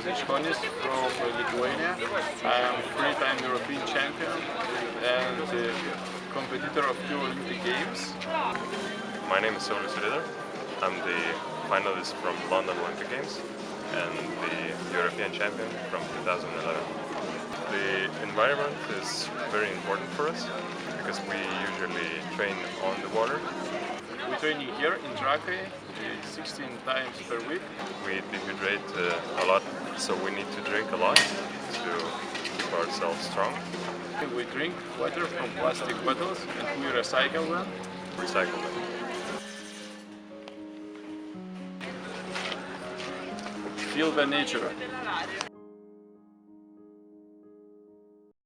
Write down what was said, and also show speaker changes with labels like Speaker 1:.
Speaker 1: jaunių from Lithuania. I am three-time European champion and competitor of 2 Olympic Games.
Speaker 2: My name is Pasaulio. I'm the finalist from London Olympic Games and the European champion from 2011. The environment is very important for us because we usually train on the water.
Speaker 1: We're training here in Trakai 16 times per week.
Speaker 2: We dehydrate a lot, so we need to drink a lot to keep ourselves strong.
Speaker 1: We drink water from plastic bottles and we recycle them. Feel the nature.